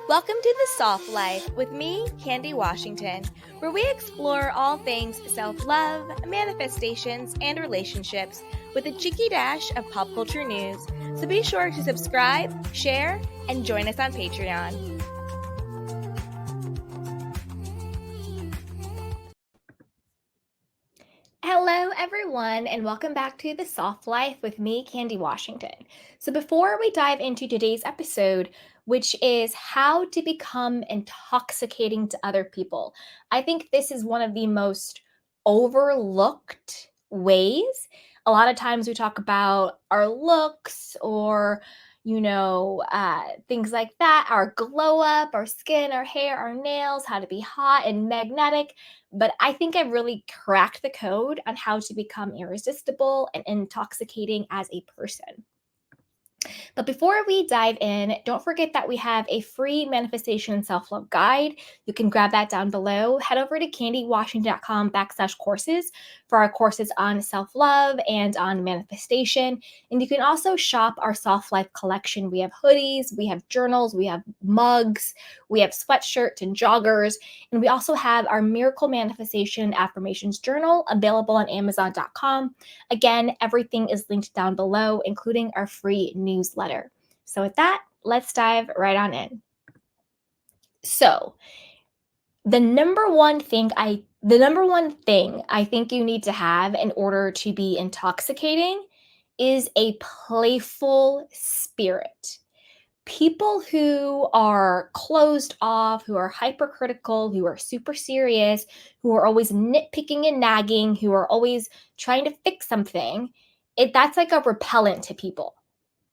Welcome to The Soft Life with me, Candy Washington, where we explore all things self-love, manifestations, and relationships with a cheeky dash of pop culture news. So be sure to subscribe, share, and join us on Patreon. Hello, everyone, and welcome back to The Soft Life with me, Candy Washington. So before we dive into today's episode, which is how to become intoxicating to other people, I think this is one of the most overlooked ways. A lot of times we talk about our looks or things like that, our glow up, our skin, our hair, our nails, how to be hot and magnetic. But I think I've really cracked the code on how to become irresistible and intoxicating as a person. But before we dive in, don't forget that we have a free manifestation and self-love guide. You can grab that down below. Head over to candywashington.com/courses for our courses on self-love and on manifestation. And you can also shop our soft-life collection. We have hoodies, we have journals, we have mugs, we have sweatshirts and joggers. And we also have our miracle manifestation affirmations journal available on amazon.com. Again, everything is linked down below, including our free newsletter. So with that, let's dive right on in. So, the number one thing I think you need to have in order to be intoxicating is a playful spirit. People who are closed off, who are hypercritical, who are super serious, who are always nitpicking and nagging, who are always trying to fix something, that's like a repellent to people.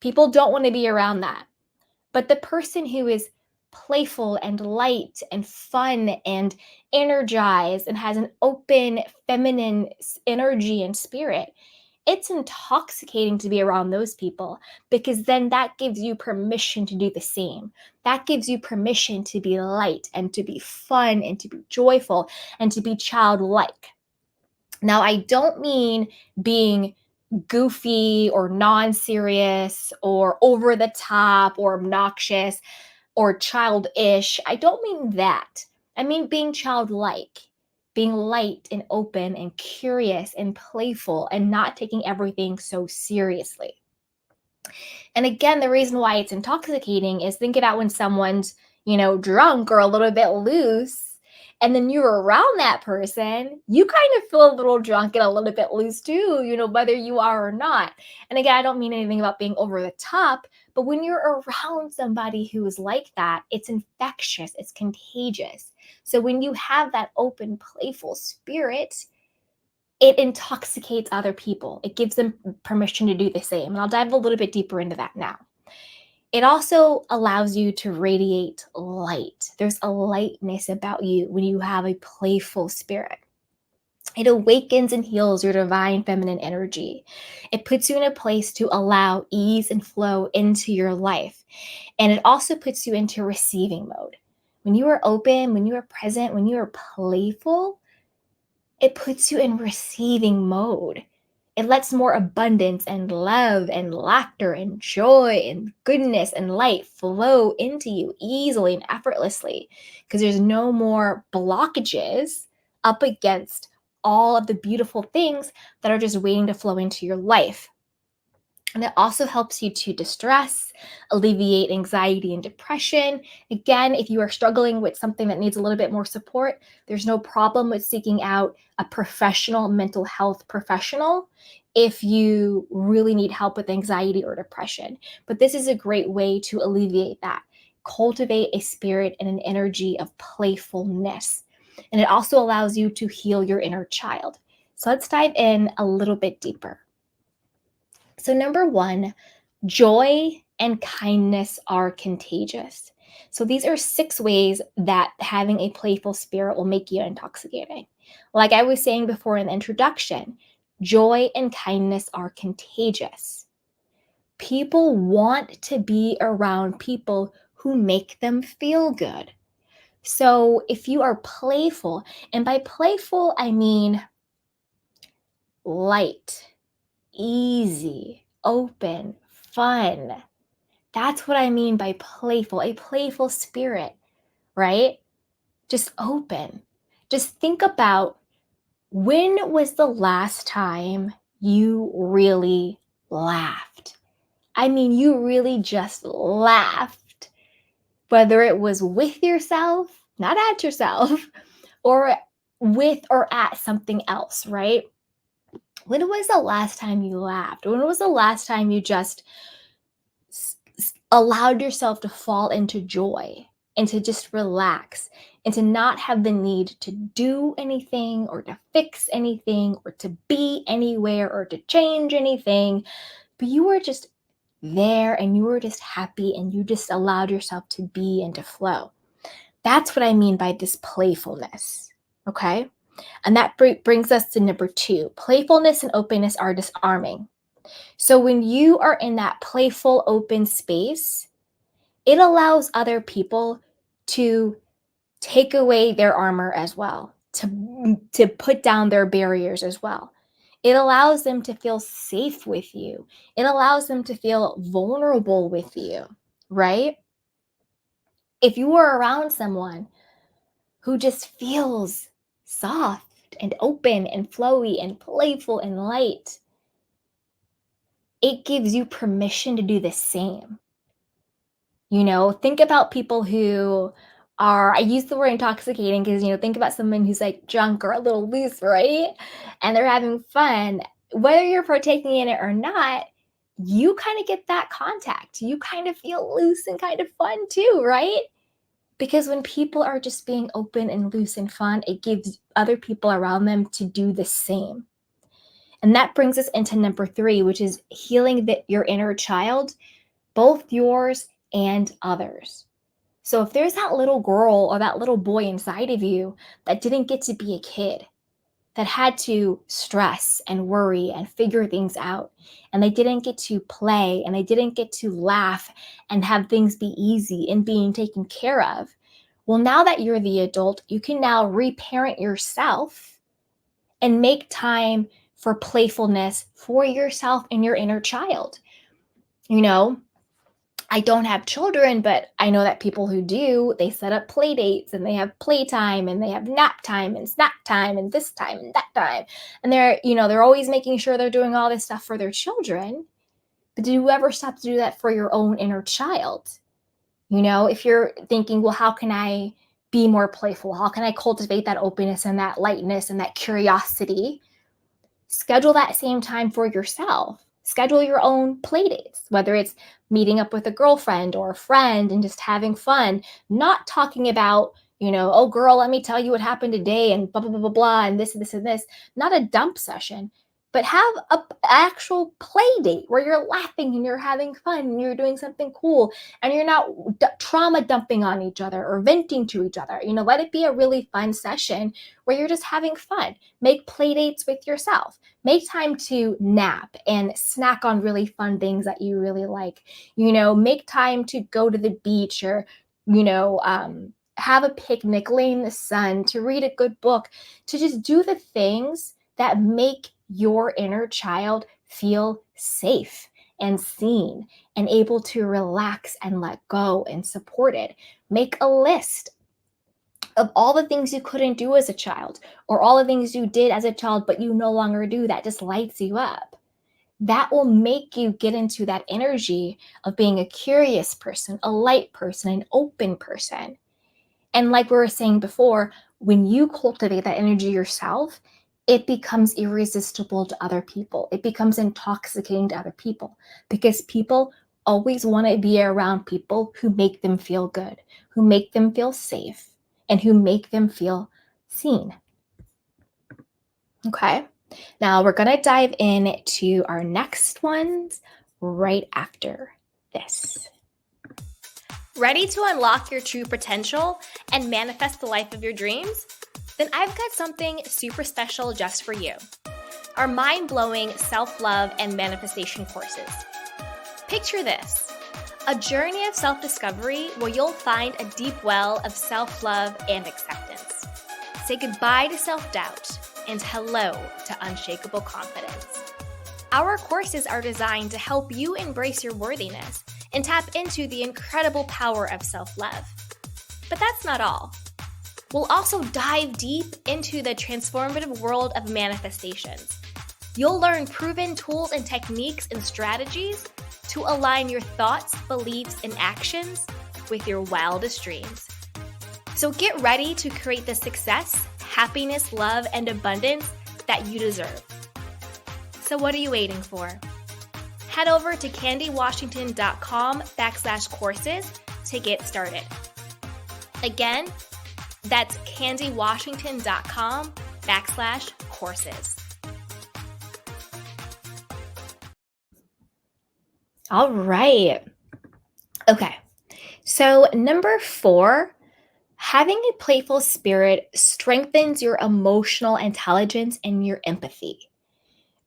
People don't want to be around that. But the person who is playful and light and fun and energized and has an open feminine energy and spirit, it's intoxicating to be around those people, because then that gives you permission to do the same. That gives you permission to be light and to be fun and to be joyful and to be childlike. Now, I don't mean being goofy or non-serious or over the top or obnoxious or childish. I don't mean that. I mean being childlike, being light and open and curious and playful and not taking everything so seriously. And again, the reason why it's intoxicating is, think about when someone's, drunk or a little bit loose, and then you're around that person, you kind of feel a little drunk and a little bit loose too, whether you are or not. And again, I don't mean anything about being over the top, but when you're around somebody who is like that, it's infectious, it's contagious. So when you have that open, playful spirit, it intoxicates other people. It gives them permission to do the same. And I'll dive a little bit deeper into that now. It also allows you to radiate light. There's a lightness about you when you have a playful spirit. It awakens and heals your divine feminine energy. It puts you in a place to allow ease and flow into your life. And it also puts you into receiving mode. When you are open, when you are present, when you are playful, it puts you in receiving mode. It lets more abundance and love and laughter and joy and goodness and light flow into you easily and effortlessly, because there's no more blockages up against all of the beautiful things that are just waiting to flow into your life. And it also helps you to distress, alleviate anxiety and depression. Again, if you are struggling with something that needs a little bit more support, there's no problem with seeking out a professional mental health professional if you really need help with anxiety or depression. But this is a great way to alleviate that. Cultivate a spirit and an energy of playfulness. And it also allows you to heal your inner child. So let's dive in a little bit deeper. So, number one, joy and kindness are contagious. So, these are 6 ways that having a playful spirit will make you intoxicating. Like I was saying before in the introduction, joy and kindness are contagious. People want to be around people who make them feel good. So, if you are playful, and by playful, I mean light, easy, open, fun, That's what I mean by playful, a playful spirit, right? Just open. Just think about, when was the last time you really laughed? I mean, you really just laughed, whether it was with yourself, not at yourself, or with or at something else, right? When was the last time you laughed? When was the last time you just allowed yourself to fall into joy and to just relax and to not have the need to do anything or to fix anything or to be anywhere or to change anything, but you were just there and you were just happy and you just allowed yourself to be and to flow. That's what I mean by this playfulness. Okay. And that brings us to number 2. Playfulness and openness are disarming. So when you are in that playful, open space, it allows other people to take away their armor as well, to put down their barriers as well. It allows them to feel safe with you. It allows them to feel vulnerable with you, right? If you are around someone who just feels soft and open and flowy and playful and light, it gives you permission to do the same. Think about people who are, I use the word intoxicating because, think about someone who's like drunk or a little loose, right? And they're having fun. Whether you're partaking in it or not, you kind of get that contact. You kind of feel loose and kind of fun too, right? Because when people are just being open and loose and fun, it gives other people around them to do the same. And that brings us into number 3, which is healing your inner child, both yours and others. So if there's that little girl or that little boy inside of you that didn't get to be a kid, that had to stress and worry and figure things out, and they didn't get to play and they didn't get to laugh and have things be easy and being taken care of, well, now that you're the adult, you can now reparent yourself and make time for playfulness for yourself and your inner child. I don't have children, but I know that people who do, they set up play dates and they have playtime and they have nap time and snack time and this time and that time. And they're always making sure they're doing all this stuff for their children. But do you ever stop to do that for your own inner child? If you're thinking, well, how can I be more playful? How can I cultivate that openness and that lightness and that curiosity? Schedule that same time for yourself. Schedule your own play dates, whether it's meeting up with a girlfriend or a friend and just having fun, not talking about, oh girl, let me tell you what happened today and blah, blah, blah, blah, blah, and this and this and this. Not a dump session, but have an actual play date where you're laughing and you're having fun and you're doing something cool and you're not trauma dumping on each other or venting to each other. Let it be a really fun session where you're just having fun. Make play dates with yourself. Make time to nap and snack on really fun things that you really like. Make time to go to the beach or, have a picnic, lay in the sun, to read a good book, to just do the things that make your inner child feel safe and seen and able to relax and let go and supported. Make a list of all the things you couldn't do as a child or all the things you did as a child but you no longer do that just lights you up. That will make you get into that energy of being a curious person, a light person, an open person. And like we were saying before, when you cultivate that energy yourself, it becomes irresistible to other people. It becomes intoxicating to other people because people always want to be around people who make them feel good, who make them feel safe, and who make them feel seen. Okay, now we're going to dive into our next ones right after this. Ready to unlock your true potential and manifest the life of your dreams? Then I've got something super special just for you. Our mind-blowing self-love and manifestation courses. Picture this, a journey of self-discovery where you'll find a deep well of self-love and acceptance. Say goodbye to self-doubt and hello to unshakable confidence. Our courses are designed to help you embrace your worthiness and tap into the incredible power of self-love. But that's not all. We'll also dive deep into the transformative world of manifestations. You'll learn proven tools and techniques and strategies to align your thoughts, beliefs, and actions with your wildest dreams. So get ready to create the success, happiness, love, and abundance that you deserve. So what are you waiting for? Head over to candywashington.com/courses to get started. Again, that's candywashington.com/courses. All right. Okay. So number 4, having a playful spirit strengthens your emotional intelligence and your empathy.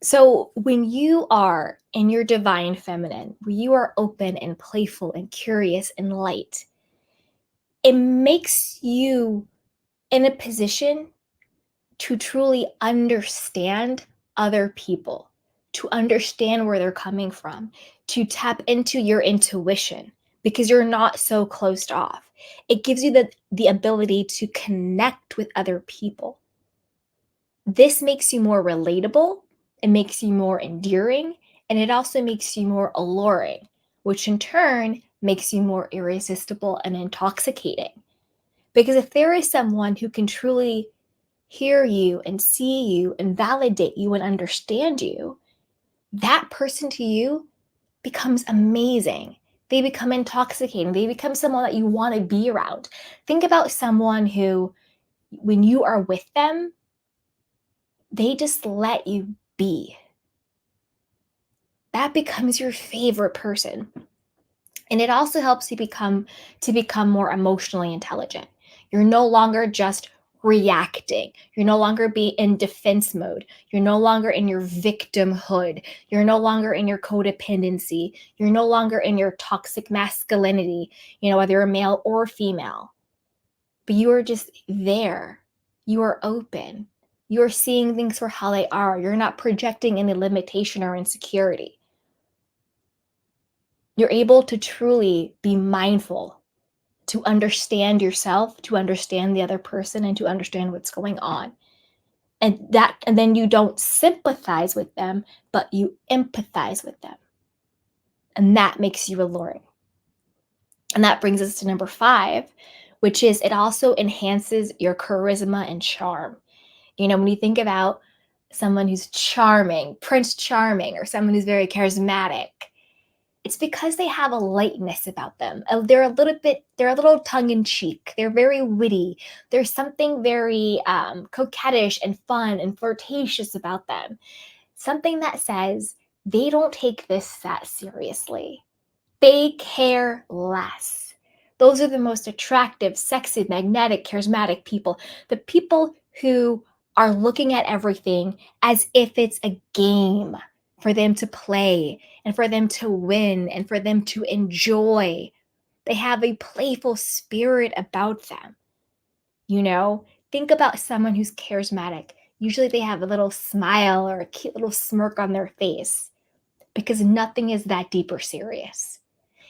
So when you are in your divine feminine, when you are open and playful and curious and light, it makes you in a position to truly understand other people, to understand where they're coming from, to tap into your intuition because you're not so closed off. It gives you the ability to connect with other people. This makes you more relatable, it makes you more endearing, and it also makes you more alluring, which in turn makes you more irresistible and intoxicating. Because if there is someone who can truly hear you and see you and validate you and understand you, that person to you becomes amazing. They become intoxicating. They become someone that you want to be around. Think about someone who, when you are with them, they just let you be. That becomes your favorite person. And it also helps you become more emotionally intelligent. You're no longer just reacting. You're no longer be in defense mode. You're no longer in your victimhood. You're no longer in your codependency. You're no longer in your toxic masculinity, whether you're male or female. But you are just there. You are open. You are seeing things for how they are. You're not projecting any limitation or insecurity. You're able to truly be mindful, to understand yourself, to understand the other person, and to understand what's going on. And then you don't sympathize with them, but you empathize with them. And that makes you alluring. And that brings us to number 5, which is it also enhances your charisma and charm. When you think about someone who's charming, Prince Charming, or someone who's very charismatic, it's because they have a lightness about them. They're a little tongue-in-cheek. They're very witty. There's something very coquettish and fun and flirtatious about them. Something that says they don't take this that seriously. They care less. Those are the most attractive, sexy, magnetic, charismatic people. The people who are looking at everything as if it's a game for them to play and for them to win and for them to enjoy. They have a playful spirit about them. Think about someone who's charismatic. Usually they have a little smile or a cute little smirk on their face because nothing is that deep or serious.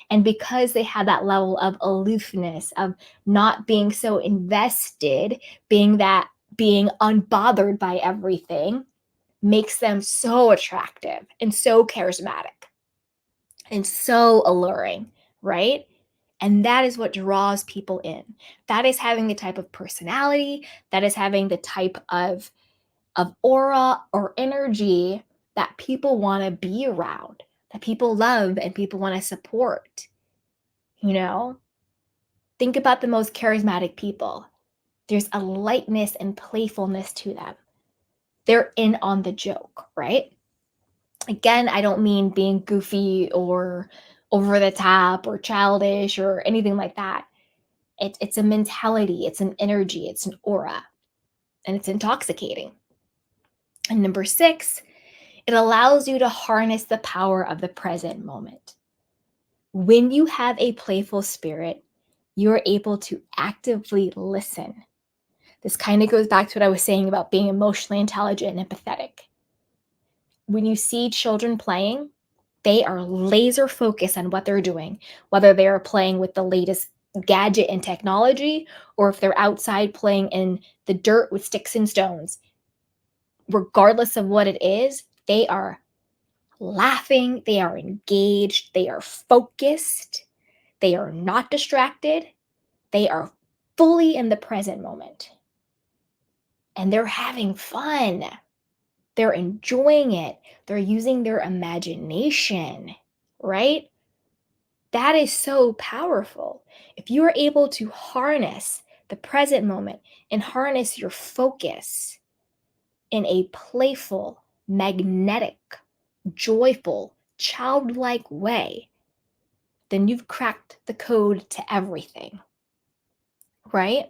And because they have that level of aloofness, of not being so invested, being unbothered by everything, makes them so attractive and so charismatic and so alluring, right? And that is what draws people in. That is having the type of personality, that is having the type of aura or energy that people want to be around, that people love and people want to support. Think about the most charismatic people. There's a lightness and playfulness to them. They're in on the joke, right? Again, I don't mean being goofy or over the top or childish or anything like that. It's a mentality, it's an energy, it's an aura, and it's intoxicating. And number 6, it allows you to harness the power of the present moment. When you have a playful spirit, you're able to actively listen. This kind of goes back to what I was saying about being emotionally intelligent and empathetic. When you see children playing, They are laser focused on what they're doing, whether they're playing with the latest gadget and technology, or if they're outside playing in the dirt with sticks and stones. Regardless of what it is, they are laughing, they are engaged, they are focused, they are not distracted, they are fully in the present moment. And they're having fun. They're enjoying it. They're using their imagination, right? That is so powerful. If you are able to harness the present moment and harness your focus in a playful, magnetic, joyful, childlike way, then you've cracked the code to everything, right?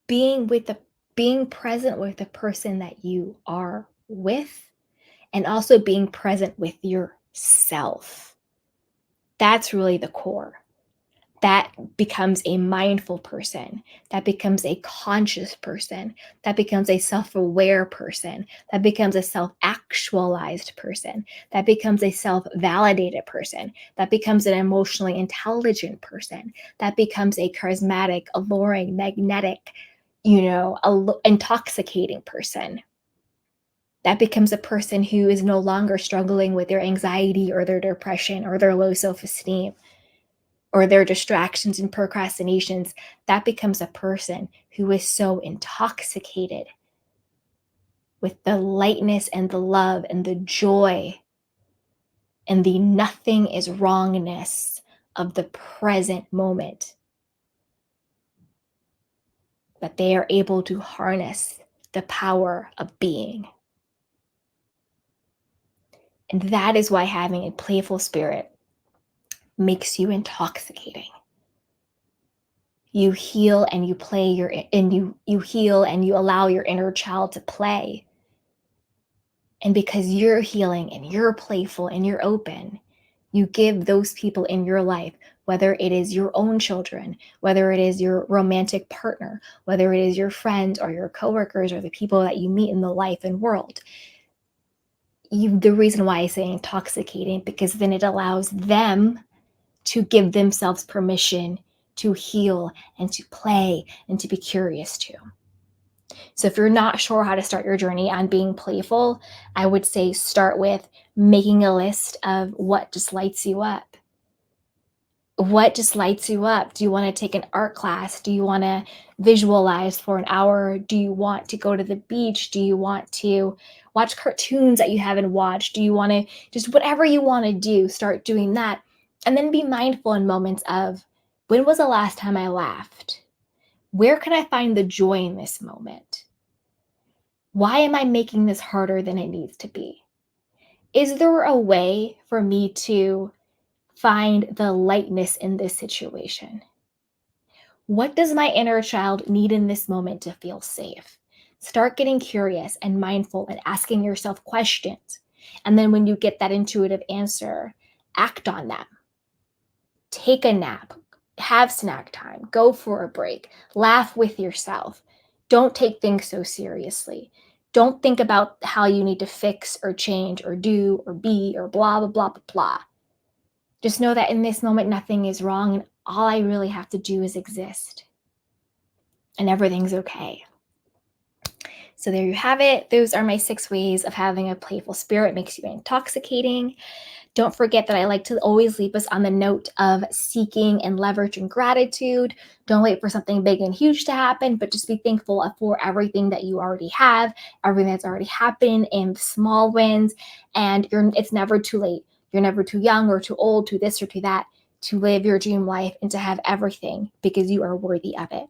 Being with the being present with the person that you are with, and also being present with yourself. That's really the core. That becomes a mindful person. That becomes a conscious person. That becomes a self aware person. That becomes a self actualized person. That becomes a self validated person. That becomes an emotionally intelligent person. That becomes a charismatic, alluring, magnetic, intoxicating person. That becomes a person who is no longer struggling with their anxiety or their depression or their low self esteem or their distractions and procrastinations. That becomes a person who is so intoxicated with the lightness and the love and the joy and the nothing is wrongness of the present moment that they are able to harness the power of being. And that is why having a playful spirit makes you intoxicating. You heal and you play your and you heal and you allow your inner child to play. And because you're healing and you're playful and you're open, you give those people in your life, whether it is your own children, whether it is your romantic partner, whether it is your friends or your coworkers or the people that you meet in the life and world. The reason why I say intoxicating, because then it allows them to give themselves permission to heal and to play and to be curious too. So if you're not sure how to start your journey on being playful, I would say start with making a list of what just lights you up. What just lights you up? Do you want to take an art class? Do you want to visualize for an hour? Do you want to go to the beach? Do you want to watch cartoons that you haven't watched? Do you want to just whatever you want to do, start doing that. And then be mindful in moments of when was the last time I laughed? Where can I find the joy in this moment? Why am I making this harder than it needs to be? Is there a way for me to find the lightness in this situation? What does my inner child need in this moment to feel safe? Start getting curious and mindful and asking yourself questions. And then when you get that intuitive answer, act on that. Take a nap, have snack time, go for a break, laugh with yourself. Don't take things so seriously. Don't think about how you need to fix or change or do or be or blah, blah, blah, blah, blah. Just know that in this moment, nothing is wrong, and all I really have to do is exist, and everything's okay. So there you have it. Those are my 6 ways of having a playful spirit makes you intoxicating. Don't forget that I like to always leave us on the note of seeking and leveraging gratitude. Don't wait for something big and huge to happen, but just be thankful for everything that you already have, everything that's already happened, and small wins. And it's never too late. You're never too young or too old, to this or to that, to live your dream life and to have everything because you are worthy of it.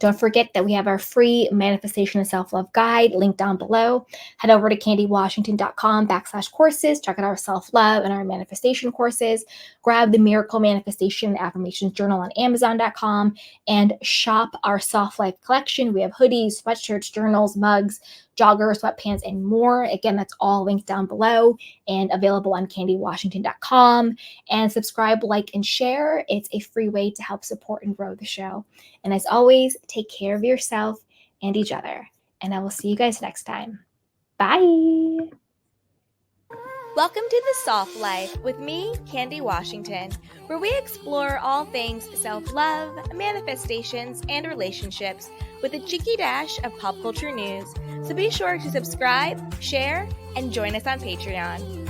Don't forget that we have our free manifestation and self-love guide linked down below. Head over to candywashington.com/courses. Check out our self-love and our manifestation courses. Grab the Miracle Manifestation and Affirmations Journal on Amazon.com and shop our Soft Life collection. We have hoodies, sweatshirts, journals, mugs, joggers, sweatpants, and more. Again, that's all linked down below and available on candywashington.com. And subscribe, like, and share. It's a free way to help support and grow the show. And as always, take care of yourself and each other. And I will see you guys next time. Bye. Welcome to The Soft Life with me, Candy Washington, where we explore all things self-love, manifestations, and relationships with a cheeky dash of pop culture news. So be sure to subscribe, share, and join us on Patreon.